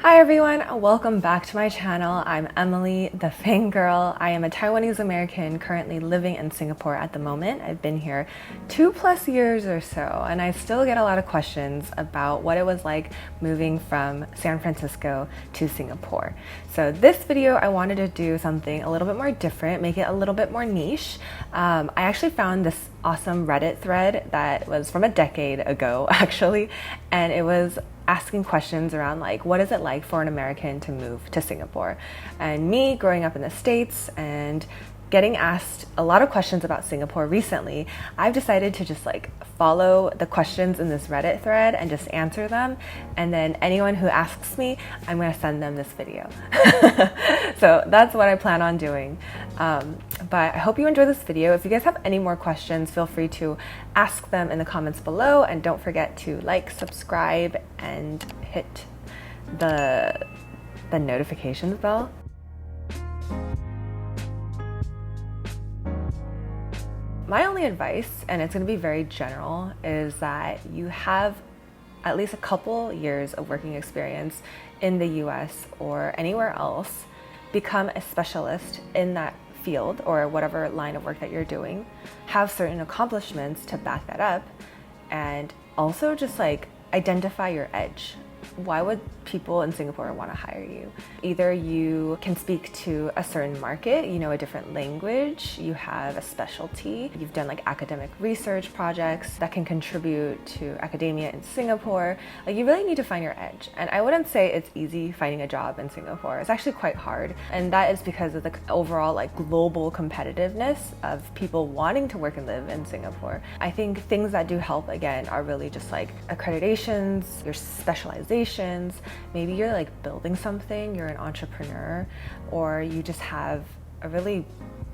Hi everyone, welcome back to my channel. I'm Emily, the Fang girl. I am a Taiwanese American currently living in Singapore at the moment. I've been here 2+ years or so, and I still get a lot of questions about what it was like moving from San Francisco to Singapore. So this video, I wanted to do something a little bit more different, make it a little bit more niche. I actually found this awesome Reddit thread that was from a decade ago actually, and it was asking questions around like, what is it like for an American to move to Singapore? And me growing up in the States and getting asked a lot of questions about Singapore recently, I've decided to just like follow the questions in this Reddit thread and just answer them. And then anyone who asks me, I'm gonna send them this video. So that's what I plan on doing. But I hope you enjoy this video. If you guys have any more questions, feel free to ask them in the comments below. And don't forget to like, subscribe, and hit the notifications bell. My only advice, and it's going to be very general, is that you have at least a couple years of working experience in the US or anywhere else, become a specialist in that field or whatever line of work that you're doing, have certain accomplishments to back that up, and also just like identify your edge. Why would people in Singapore want to hire you? Either you can speak to a certain market, you know a different language, you have a specialty, you've done like academic research projects that can contribute to academia in Singapore. Like, you really need to find your edge. And I wouldn't say it's easy finding a job in Singapore. It's actually quite hard. And that is because of the overall like global competitiveness of people wanting to work and live in Singapore. I think things that do help, again, are really just like accreditations, your specializations. Maybe you're like building something, you're an entrepreneur, or you just have a really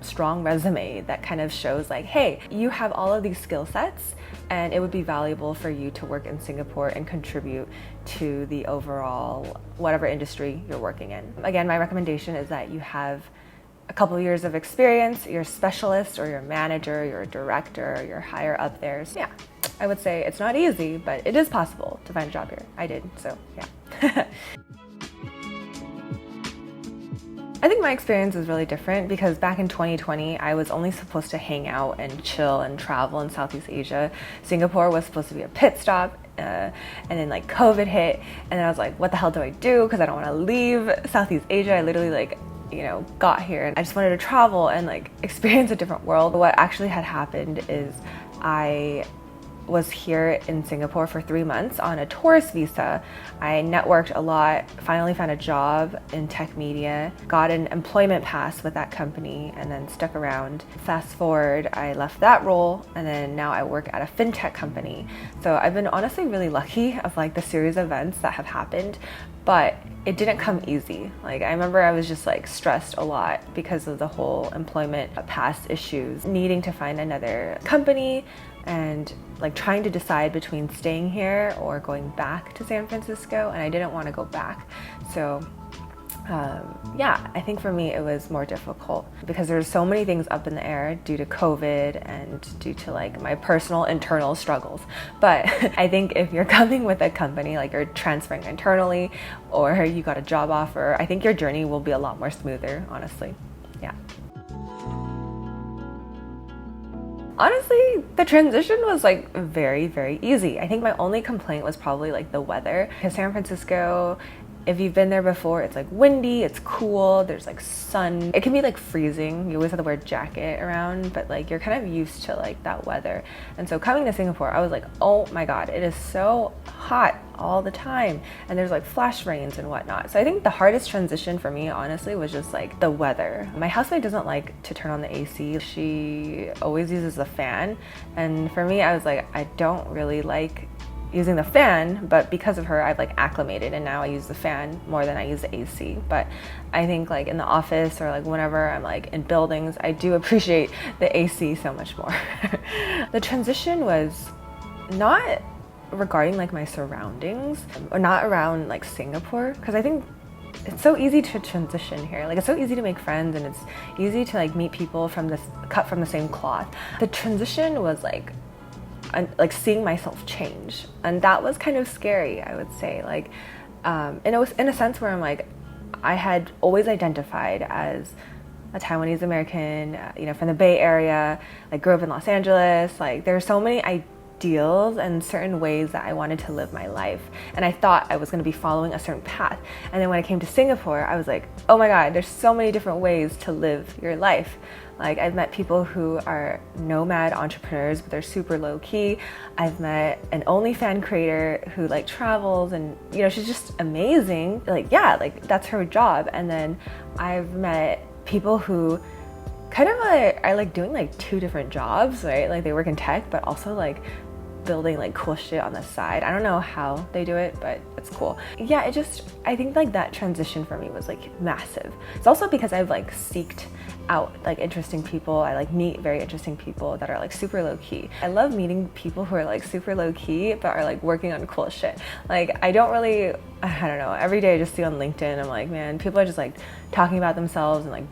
strong resume that kind of shows like, hey, you have all of these skill sets and it would be valuable for you to work in Singapore and contribute to the overall whatever industry you're working in. Again, my recommendation is that you have a couple of years of experience, you're a specialist or you're a manager, you're a director, you're higher up there. So yeah, I would say it's not easy, but it is possible to find a job here. I did, so yeah. I think my experience is really different because back in 2020, I was only supposed to hang out and chill and travel in Southeast Asia. Singapore was supposed to be a pit stop, and then like COVID hit, and then I was like, what the hell do I do? Because I don't want to leave Southeast Asia. I literally like, got here and I just wanted to travel and like experience a different world. What actually had happened is I was here in Singapore for 3 months on a tourist visa. I networked a lot, finally found a job in tech media, got an employment pass with that company, and then stuck around. Fast forward, I left that role, and then now I work at a fintech company. So I've been honestly really lucky of like the series of events that have happened, but it didn't come easy. Like, I remember I was just like stressed a lot because of the whole employment pass issues, needing to find another company and like trying to decide between staying here or going back to San Francisco, and I didn't want to go back. So yeah, I think for me it was more difficult because there's so many things up in the air due to COVID and due to like my personal internal struggles. But I think if you're coming with a company, like you're transferring internally or you got a job offer, I think your journey will be a lot more smoother, honestly. Yeah. Honestly, the transition was like very, very easy. I think my only complaint was probably like the weather. Because San Francisco, if you've been there before, it's like windy, it's cool, there's like sun. It can be like freezing. You always have to wear a jacket around, but like you're kind of used to like that weather. And so coming to Singapore, I was like, oh my God, it is so hot all the time. And there's like flash rains and whatnot. So I think the hardest transition for me, honestly, was just like the weather. My housemate doesn't like to turn on the AC. She always uses the fan. And for me, I was like, I don't really like using the fan, but because of her, I've like acclimated and now I use the fan more than I use the AC. But I think like in the office or like whenever I'm like in buildings, I do appreciate the AC so much more. The transition was not regarding like my surroundings or not around like Singapore, because I think it's so easy to transition here. Like, it's so easy to make friends and it's easy to like meet people from this cut from the same cloth. The transition was like seeing myself change, and that was kind of scary, I would say. Like, And it was in a sense where I'm like, I had always identified as a Taiwanese American, from the Bay Area, like grew up in Los Angeles. Like there are so many ideals and certain ways that I wanted to live my life. And I thought I was going to be following a certain path. And then when I came to Singapore, I was like, oh my God, there's so many different ways to live your life. Like I've met people who are nomad entrepreneurs, but they're super low key. I've met an OnlyFans creator who like travels and, she's just amazing. Like, yeah, like that's her job. And then I've met people who kind of are like doing like two different jobs, right? Like they work in tech, but also like building like cool shit on the side. I don't know how they do it, but it's cool. Yeah, I think like that transition for me was like massive. It's also because I've like seeked out like interesting people. I like meet very interesting people that are like super low key. I love meeting people who are like super low key but are like working on cool shit. Like I don't know, every day I just see on LinkedIn, I'm like, man, people are just like talking about themselves and like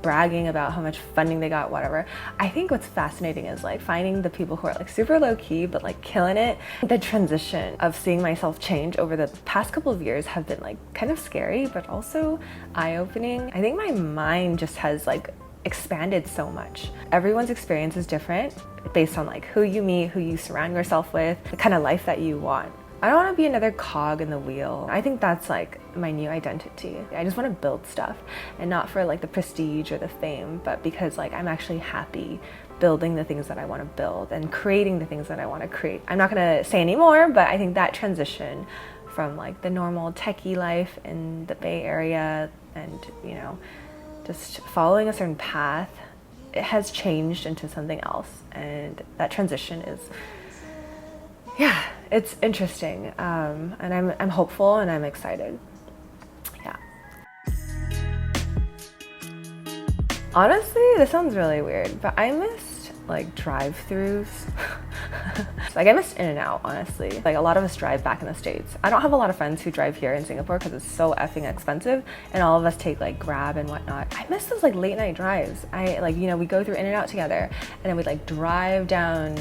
bragging about how much funding they got, whatever. I think what's fascinating is like finding the people who are like super low key but like killing it. The transition of seeing myself change over the past couple of years have been like kind of scary but also eye-opening. I think my mind just has like expanded so much. Everyone's experience is different based on like who you meet, who you surround yourself with, the kind of life that you want. I don't want to be another cog in the wheel. I think that's like my new identity. I just want to build stuff, and not for like the prestige or the fame, but because like I'm actually happy building the things that I want to build and creating the things that I want to create. I'm not going to say any more, but I think that transition from like the normal techie life in the Bay Area and, just following a certain path, it has changed into something else. And that transition is, yeah, it's interesting, and I'm hopeful and I'm excited. Yeah. Honestly, this sounds really weird, but I missed like drive-throughs. Like I missed In-N-Out, honestly. Like a lot of us drive back in the States. I don't have a lot of friends who drive here in Singapore because it's so effing expensive, and all of us take like Grab and whatnot. I miss those like late night drives. We go through In-N-Out together, and then we like drive down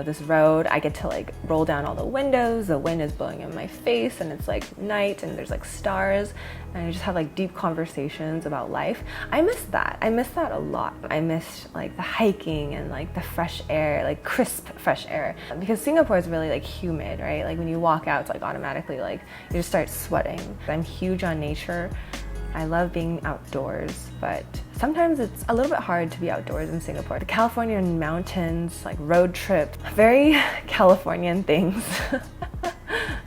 this road. I get to like roll down all the windows. The wind is blowing in my face and it's like night and there's like stars, and I just have like deep conversations about life. I miss that. I miss that a lot. I miss like the hiking and like the fresh air, like crisp fresh air, because Singapore is really like humid, right? Like when you walk out, it's like automatically like you just start sweating. I'm huge on nature. I love being outdoors, but sometimes it's a little bit hard to be outdoors in Singapore. The Californian mountains, like road trip, very Californian things.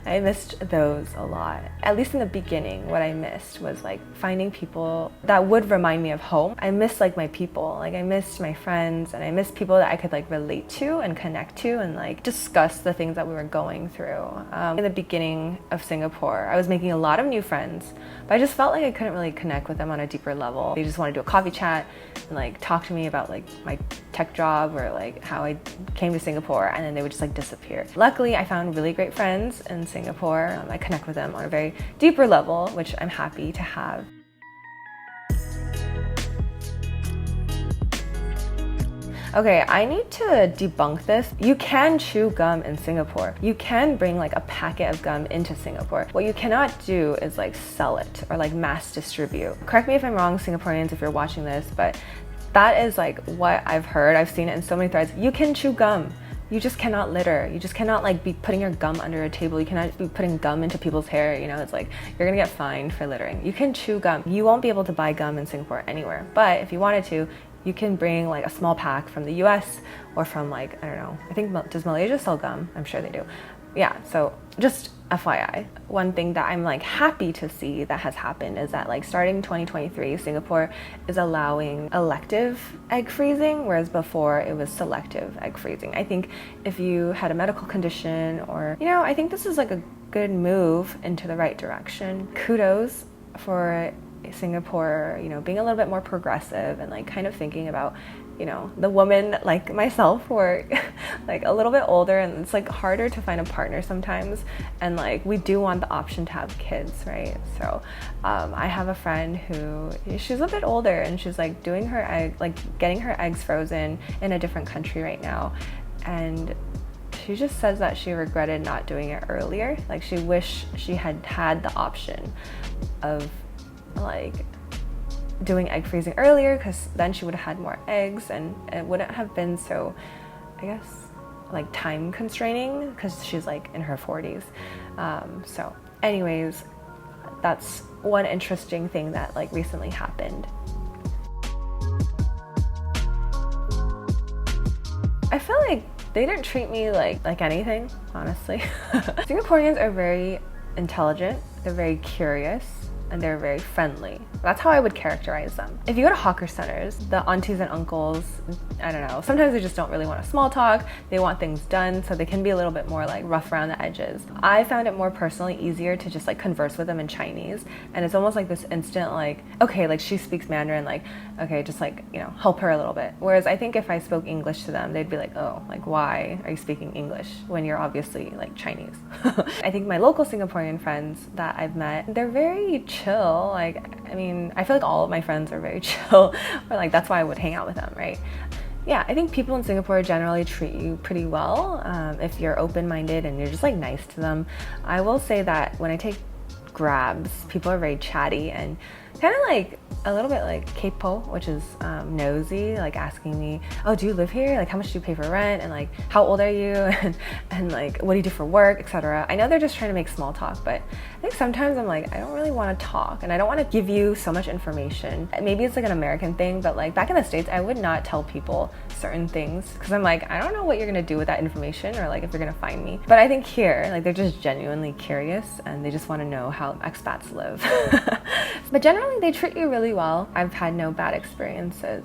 I missed those a lot. At least in the beginning, what I missed was like finding people that would remind me of home. I missed like my people. Like I missed my friends, and I missed people that I could like relate to and connect to and like discuss the things that we were going through. In the beginning of Singapore, I was making a lot of new friends, but I just felt like I couldn't really connect with them on a deeper level. They just wanted to do a coffee chat and like talk to me about like my tech job or like how I came to Singapore, and then they would just like disappear. Luckily, I found really great friends in Singapore. I connect with them on a very deeper level, which I'm happy to have. Okay, I need to debunk this. You can chew gum in Singapore. You can bring like a packet of gum into Singapore. What you cannot do is like sell it or like mass distribute. Correct me if I'm wrong, Singaporeans, if you're watching this, but that is like what I've heard. I've seen it in so many threads. You can chew gum. You just cannot litter. You just cannot like be putting your gum under a table. You cannot be putting gum into people's hair. It's like you're gonna get fined for littering. You can chew gum. You won't be able to buy gum in Singapore anywhere. But if you wanted to, you can bring like a small pack from the US or from like, I don't know, I think, does Malaysia sell gum? I'm sure they do. Yeah, so just FYI. One thing that I'm like happy to see that has happened is that like starting 2023, Singapore is allowing elective egg freezing, whereas before it was selective egg freezing. I think if you had a medical condition or, I think this is like a good move into the right direction. Kudos for Singapore, being a little bit more progressive and like kind of thinking about, the woman like myself who are like a little bit older, and it's like harder to find a partner sometimes, and like we do want the option to have kids, right? So I have a friend who, she's a bit older and she's like doing getting her eggs frozen in a different country right now, and she just says that she regretted not doing it earlier. Like she wished she had had the option of like doing egg freezing earlier, because then she would have had more eggs and it wouldn't have been so, I guess, like time constraining, because she's like in her 40s. So anyways, that's one interesting thing that like recently happened. I feel like they didn't treat me like anything, honestly. Singaporeans are very intelligent, they're very curious, and they're very friendly. That's how I would characterize them. If you go to hawker centers, the aunties and uncles, I don't know, sometimes they just don't really want to small talk, they want things done, so they can be a little bit more like rough around the edges. I found it more personally easier to just like converse with them in Chinese, and it's almost like this instant like, okay, like she speaks Mandarin, like, okay, just like, you know, help her a little bit. Whereas I think if I spoke English to them, they'd be like, oh, like why are you speaking English when you're obviously like Chinese? I think my local Singaporean friends that I've met, they're very chill. Like, I mean, I feel like all of my friends are very chill, or like that's why I would hang out with them, right? Yeah, I think people in Singapore generally treat you pretty well if you're open-minded and you're just like nice to them. I will say that when I take grabs, people are very chatty and kind of like a little bit like kaypoh, which is nosy, like asking me, oh, do you live here? Like, how much do you pay for rent? And like, how old are you? And like, what do you do for work, etc. I know they're just trying to make small talk, but I think sometimes I'm like, I don't really want to talk and I don't want to give you so much information. Maybe it's like an American thing, but like back in the States, I would not tell people certain things because I'm like, I don't know what you're gonna do with that information or like if you're gonna find me. But I think here, like they're just genuinely curious and they just want to know how expats live. But generally they treat you really well. I've had no bad experiences.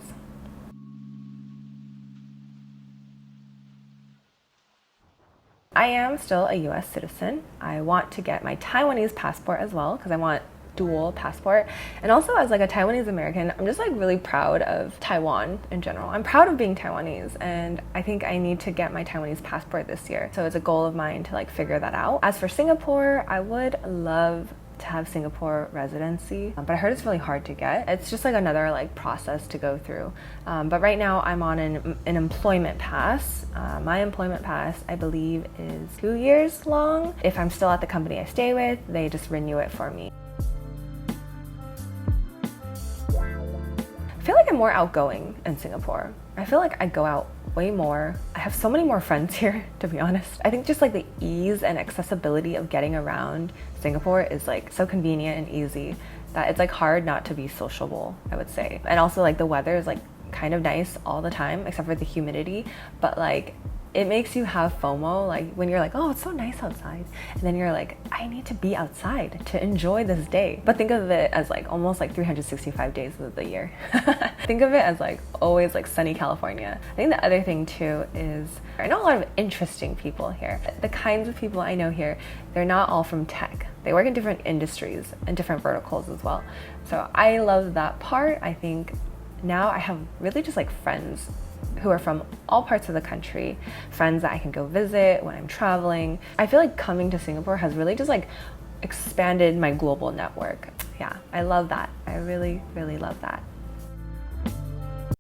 I am still a US citizen. I want to get my Taiwanese passport as well because I want dual passport. And also as like a Taiwanese American, I'm just like really proud of Taiwan in general. I'm proud of being Taiwanese and I think I need to get my Taiwanese passport this year. So it's a goal of mine to like figure that out. As for Singapore, I would love to have Singapore residency, but I heard it's really hard to get. It's just like another like process to go through. But right now I'm on an employment pass. My employment pass, I believe, is 2 years long. If I'm still at the company I stay with, they just renew it for me. I feel like I'm more outgoing in Singapore. I feel like I go out way more. I have so many more friends here, to be honest. I think just like the ease and accessibility of getting around Singapore is like so convenient and easy that it's like hard not to be sociable, I would say. And also like the weather is like kind of nice all the time, except for the humidity, but like it makes you have FOMO, like when you're like, oh, it's so nice outside. And then you're like, I need to be outside to enjoy this day. But think of it as like almost like 365 days of the year. Think of it as like always like sunny California. I think the other thing too is I know a lot of interesting people here. The kinds of people I know here, they're not all from tech. They work in different industries and different verticals as well. So I love that part. I think now I have really just like friends who are from all parts of the country, friends that I can go visit when I'm traveling. I feel like coming to Singapore has really just like expanded my global network. Yeah, I love that. I really, really love that.